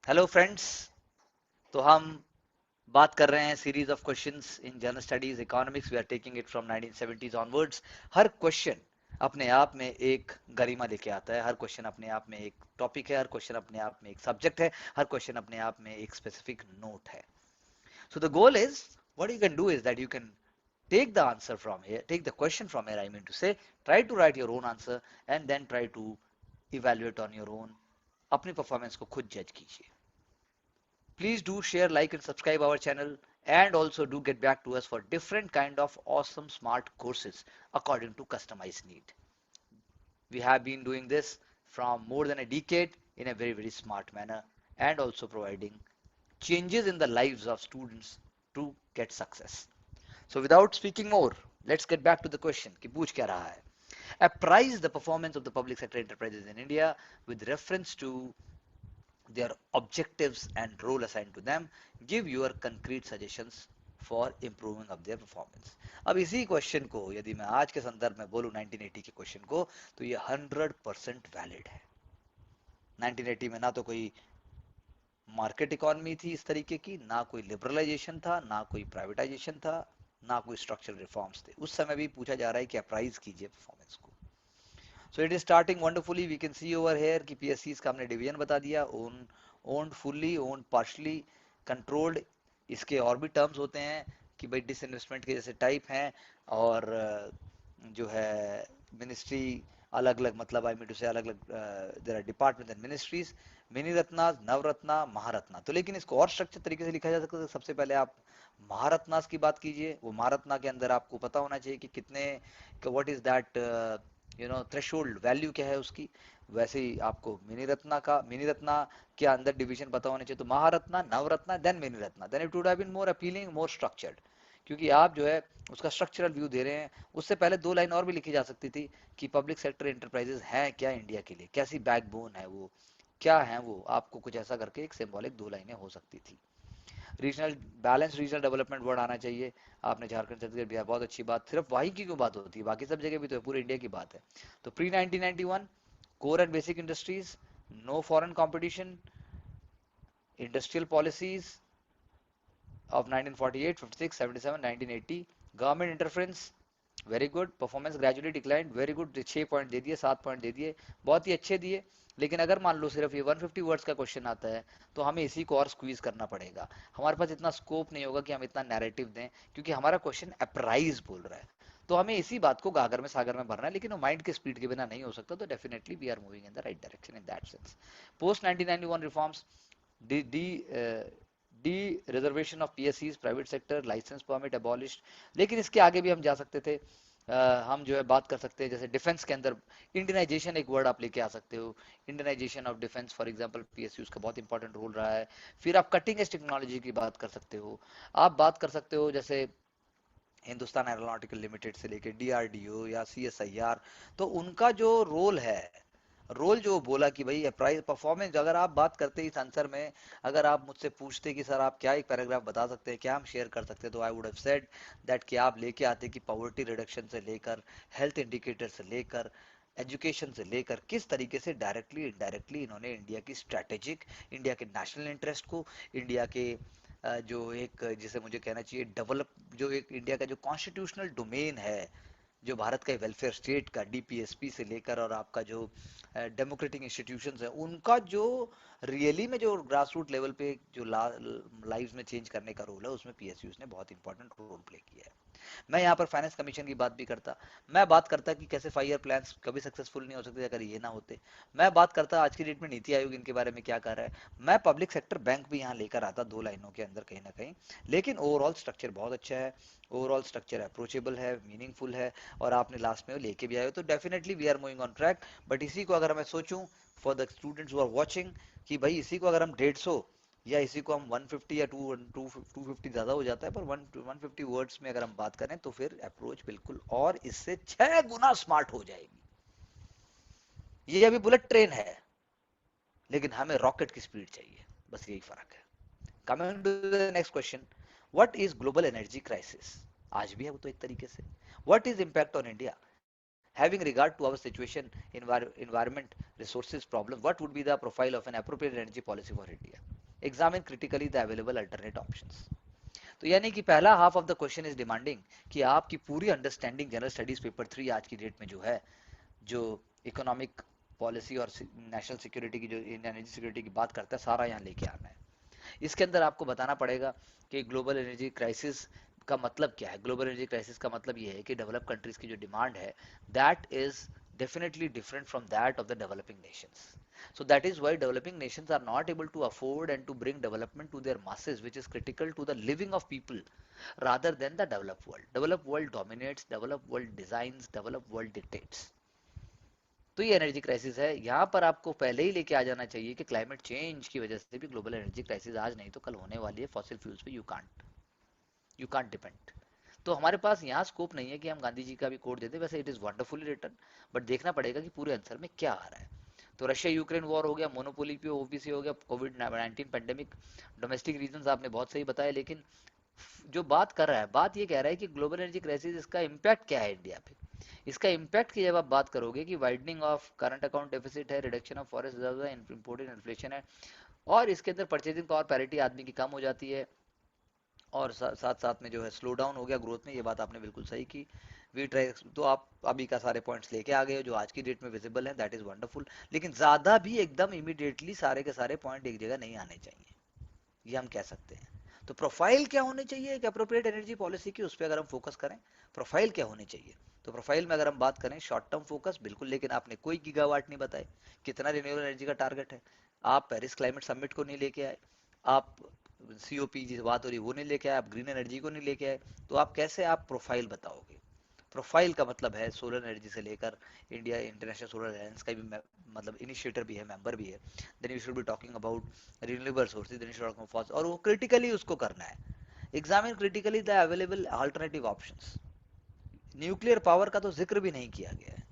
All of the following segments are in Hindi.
Hello friends. तो हम बात कर रहे हैं series of questions in general studies economics. We are taking it from 1970s onwards. हर क्वेश्चन अपने आप में एक गरिमा लेके आता है, हर क्वेश्चन अपने आप में एक टॉपिक है, हर क्वेश्चन अपने आप में एक सब्जेक्ट है, हर क्वेश्चन अपने आप में एक स्पेसिफिक नोट है। So the goal is, what you can do is that you can take the answer from here, take the question from here, I mean to say, try to write your own answer and then try to evaluate on your own। अपनी परफॉर्मेंस को खुद जज कीजिए। Please do share, like and subscribe our channel, and also do get back to us for different kind of awesome smart courses according to customized need. We have been doing this from more than a decade in a very smart manner and also providing changes in the lives of students to get success. So without speaking more, let's get back to the question कि पूछ क्या रहा है। Appraise the performance of the public sector enterprises in India with reference to their objectives and role assigned to them, give your concrete suggestions for improving of their performance। अब इसी क्वेश्चन को यदि मैं आज के संदर्भ में बोलूं 1980 के क्वेश्चन को, तो ये 100% वैलिड है। 1980 में ना तो कोई मार्केट इकोनॉमी थी इस तरीके की, ना कोई लिबरलाइजेशन था, ना कोई प्राइवेटाइजेशन था, ना कोई स्ट्रक्चरल रिफॉर्म्स थे। उस समय भी पूछा जा रहा है कि अप्राइज कीजिए परफॉर्मेंस को। So it is starting wonderfully. We can see over here कि पीएससीज का हमने डिवीजन बता दिया, owned fully, owned partially, controlled. इसके और भी टर्म्स होते हैं कि भाई डिसइन्वेस्टमेंट के जैसे टाइप हैं, और जो है मिनिस्ट्री अलग अलग, मतलब आई मीन टू से अलग अलग there are department and ministries, mini Ratna, Navratna, Maharatna. तो लेकिन इसको और स्ट्रक्चर तरीके से लिखा जा सकता है। सबसे पहले आप महारत्नास की बात कीजिए। वो महारत्ना के अंदर आपको पता होना चाहिए कि कितने, what is that threshold value क्या है उसकी। वैसे ही आपको मिनी रत्ना के अंदर डिवीजन पता होने चाहिए। तो Maharatna, Navratna, then mini Ratna, then it would have been more appealing, more structured. क्योंकि आप जो है उसका स्ट्रक्चरल व्यू दे रहे हैं। उससे पहले दो लाइन और भी लिखी जा सकती थी कि पब्लिक सेक्टर एंटरप्राइजेस हैं क्या इंडिया के लिए, कैसी बैकबोन है वो, क्या है वो। आपको कुछ ऐसा करके एक सिंबॉलिक दो लाइनें हो सकती थी। Regional balance, regional development word आना चाहिए। आपने झारखंड, छत्तीसगढ़, बिहार, बहुत अच्छी बात। सिर्फ वहीं की क्यों बात होती है, बाकी सब जगह भी तो है, पूरे इंडिया की बात है। तो pre 1991 core and basic industries, no foreign competition, industrial policies of 1948, 56, 77, 1980, government interference, very good. Performance gradually declined, very good. 6 point दे दिए, 7 पॉइंट दे दिए, बहुत ही अच्छे दिए। लेकिन अगर मान लो सिर्फ ये 150 वर्ड्स का क्वेश्चन आता है, तो हमें इसी को और स्क्वीज करना पड़ेगा। हमारे पास इतना स्कोप नहीं होगा कि हम इतना नैरेटिव दें, क्योंकि हमारा क्वेश्चन अप्राइज बोल रहा है। तो हमें इसी बात को गागर में सागर में भरना है, लेकिन वो माइंड के स्पीड के बिना नहीं हो सकता। तो definitely we are moving in the right direction in that sense. Post 1991 reforms, de de de reservation of पीएससीज, private sector, licence permit abolished. लेकिन इसके आगे भी हम जा सकते थे। हम जो है बात कर सकते हैं, जैसे डिफेंस के अंदर इंडियनाइजेशन एक वर्ड आप लेके आ सकते हो। Indianisation of defence for example PSUs का बहुत इंपॉर्टेंट रोल रहा है। फिर आप कटिंग एज टेक्नोलॉजी की बात कर सकते हो। आप बात कर सकते हो जैसे हिंदुस्तान एरोनॉटिकल लिमिटेड से लेके डीआरडीओ या सीएसआईआर। तो उनका जो रोल है, रोल जो बोला कि भाई प्राइस परफॉर्मेंस, अगर आप बात करते इस आंसर में, अगर आप मुझसे पूछते कि सर आप क्या एक पैराग्राफ बता सकते हैं, क्या हम शेयर कर सकते हैं, तो I would have said that कि आप लेके आते कि पॉवर्टी रिडक्शन से लेकर, हेल्थ इंडिकेटर से लेकर, एजुकेशन से लेकर, किस तरीके से डायरेक्टली इनडायरेक्टली इन्होंने इंडिया की स्ट्रैटेजिक, इंडिया के नेशनल इंटरेस्ट को, इंडिया के जो एक, जिसे मुझे कहना चाहिए डेवलप, जो एक इंडिया का जो कॉन्स्टिट्यूशनल डोमेन है, जो भारत का वेलफेयर स्टेट का डीपीएसपी से लेकर, और आपका जो डेमोक्रेटिक इंस्टीट्यूशंस है उनका जो रियली में जो ग्रास रूट लेवल पे जो लाइव्स में चेंज करने का रोल है, उसमें पीएसयूज ने बहुत इंपॉर्टेंट रोल प्ले किया है। मैं यहाँ पर फाइनेंस कमीशन की बात भी करता, मैं बात करता कि कैसे 5 ईयर प्लान्स कभी सक्सेसफुल नहीं हो सकते अगर ये ना होते। मैं बात करता आज की डेट में नीति आयोग इनके बारे में क्या कर रहा है। मैं पब्लिक सेक्टर बैंक भी यहाँ लेकर आता दो लाइनों के अंदर कहीं ना कहीं। लेकिन ओवरऑल स्ट्रक्चर बहुत अच्छा है, ओवरऑल स्ट्रक्चर अप्रोचेबल है, मीनिंगफुल है, और आपने लास्ट में लेके भी आए हो, तो definitely we are moving on track. But इसी को अगर मैं सोचूं for the students who are watching, कि भाई इसी को अगर हम 150 या इसी को हम 150 या 250 ज्यादा हो जाता है, पर 150 वर्ड्स में अगर हम बात करें, तो फिर अप्रोच बिल्कुल और इससे 6 गुना स्मार्ट हो जाएगी। ये अभी बुलेट ट्रेन है, लेकिन हमें रॉकेट की स्पीड चाहिए, बस यही फर्क है। Coming to the next question, what is global energy crisis? आज भी है वो तो एक तरीके से। What is impact on India having regard to our situation, environment, resources problem, what would be the profile of an appropriate energy policy for India? Examine critically the available alternate options. तो यानी कि पहला half of the question is demanding कि आपकी पूरी अंडरस्टैंडिंग जनरल स्टडीज पेपर 3 आज की डेट में जो है, जो इकोनॉमिक पॉलिसी और नेशनल सिक्योरिटी की, जो इंडियन एनर्जी सिक्योरिटी की बात करता है, सारा यहाँ लेके आना है। इसके अंदर आपको बताना पड़ेगा कि ग्लोबल एनर्जी क्राइसिस का मतलब क्या है। ग्लोबल एनर्जी क्राइसिस का मतलब ये है कि डेवलप कंट्रीज की जो डिमांड है, that is definitely different from that of the developing nations. So that is why developing nations are not able to afford and to bring development to their masses, which is critical to the living of people, rather than the developed world. Developed world dominates, developed world designs, developed world dictates. तो ये एनर्जी क्राइसिस है। यहाँ पर आपको पहले ही लेके आ जाना चाहिए कि क्लाइमेट चेंज की वजह से भी ग्लोबल एनर्जी क्राइसिस आज नहीं तो कल होने वाली है। फॉसिल फ्यूल्स पे यू कांट डिपेंड। तो हमारे पास यहाँ स्कोप नहीं है कि हम गांधी जी का भी कोड देते, वैसे it is wonderfully return, but देखना पड़ेगा कि पूरे आंसर में क्या आ रहा है। तो रशिया यूक्रेन वॉर हो गया, मोनोपोली पे ओपीसी हो गया, कोविड-19 पेंडेमिक, डोमेस्टिक रीजंस आपने बहुत सही बताया, लेकिन जो बात कर रहा है, बात ये कह रहा है कि ग्लोबल एनर्जी क्राइसिस, इसका इम्पैक्ट क्या है इंडिया पे। इसका इम्पैक्ट की जब आप बात करोगे कि widening of current account deficit है, रिडक्शन ऑफ फॉरेस्ट रिजर्व है, इंपोर्टेड इन्फ्लेशन है, और इसके अंदर परचेजिंग पावर पैरिटी आदमी की कम हो जाती है, और साथ साथ में जो है स्लो डाउन हो गया ग्रोथ में। ये बात आपने बिल्कुल सही की। वी ट्राई, तो आप अभी का सारे पॉइंट्स लेके आ गए हो जो आज की डेट में विजिबल है, दैट इज वंडरफुल। लेकिन ज्यादा भी एकदम इमीडिएटली सारे के सारे पॉइंट एक जगह नहीं आने चाहिए, ये हम कह सकते हैं। तो प्रोफाइल क्या होनी चाहिए एक अप्रोप्रिएट एनर्जी पॉलिसी की, उस पर अगर हम फोकस करें, प्रोफाइल क्या होनी चाहिए, तो प्रोफाइल में अगर हम बात करें शॉर्ट टर्म फोकस बिल्कुल, लेकिन आपने कोई गीगावाट नहीं बताए, कितना रिन्यूएबल एनर्जी का टारगेट है, आप पेरिस क्लाइमेट समिट को नहीं लेके आए, आप सीओपी जिस बात हो रही वो नहीं लेके आए, आप ग्रीन एनर्जी को नहीं लेके आए, तो आप कैसे आप प्रोफाइल बताओगे। प्रोफाइल का मतलब है सोलर एनर्जी से लेकर इंडिया इंटरनेशनल सोलर अलायंस का भी मतलब इनिशिएटर भी है, मेंबर भी है। Then you should be talking about renewable sources, then you should talk about, और वो क्रिटिकली उसको करना है। Examine critically the available alternative options. Nuclear power का तो जिक्र भी नहीं किया गया है,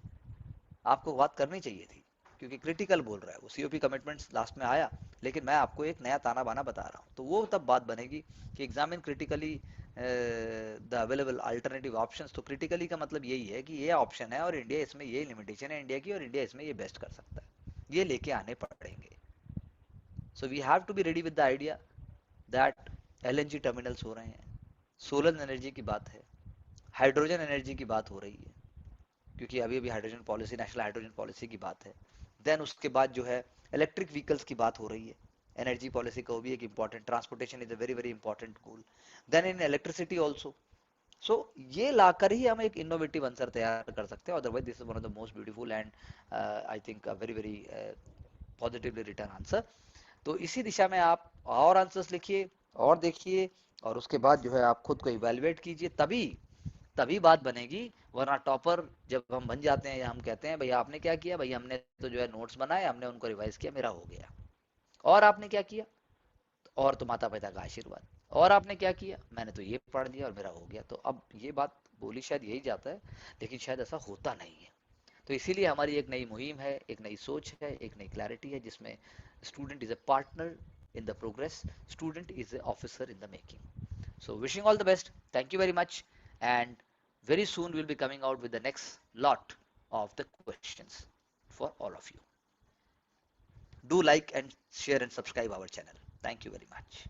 आपको बात करनी चाहिए थी, क्योंकि क्रिटिकल बोल रहा है वो। सीओपी कमिटमेंट्स लास्ट में आया, लेकिन मैं आपको एक नया ताना बाना बता रहा हूँ, तो वो तब बात बनेगी कि examine critically the available alternative options. तो क्रिटिकली का मतलब यही है कि ये ऑप्शन है और इंडिया इसमें, ये लिमिटेशन है इंडिया की, और इंडिया इसमें ये बेस्ट कर सकता है, ये लेके आने पड़ेंगे। So we have to be ready with the idea that LNG terminals हो रहे हैं, सोलर एनर्जी की बात है, हाइड्रोजन एनर्जी की बात हो रही है, क्योंकि अभी अभी hydrogen policy, national hydrogen policy की बात है। देन उसके बाद जो है इलेक्ट्रिक व्हीकल्स की बात हो रही है, एनर्जी पॉलिसी का वो भी एक important, transportation is a very very important goal. Then in electricity also. So ये लाकर ही हम एक इनोवेटिव आंसर तैयार कर सकते हैं, otherwise this is one of the most beautiful and I think very very positively return answer. तो इसी दिशा में आप और आंसर्स लिखिए और देखिए, और उसके बाद जो है आप खुद को इवेलुएट कीजिए, तभी तभी बात बनेगी। वरना टॉपर जब हम बन जाते हैं या हम कहते हैं भैया आपने क्या किया, भैया हमने तो जो है नोट्स बनाए, हमने उनको रिवाइज किया, मेरा हो गया, और आपने क्या किया, और तो माता पिता का आशीर्वाद, और आपने क्या किया, मैंने तो ये पढ़ लिया और मेरा हो गया। तो अब ये बात बोली शायद यही जाता है, लेकिन शायद ऐसा होता नहीं है। तो इसीलिए हमारी एक नई मुहिम है, एक नई सोच है, एक नई क्लैरिटी है, जिसमें student is a partner in the progress, student is a officer in the making. So wishing all the best. Thank you very much. And very soon we'll be coming out with the next lot of the questions for all of you. Do like and share and subscribe our channel. Thank you very much.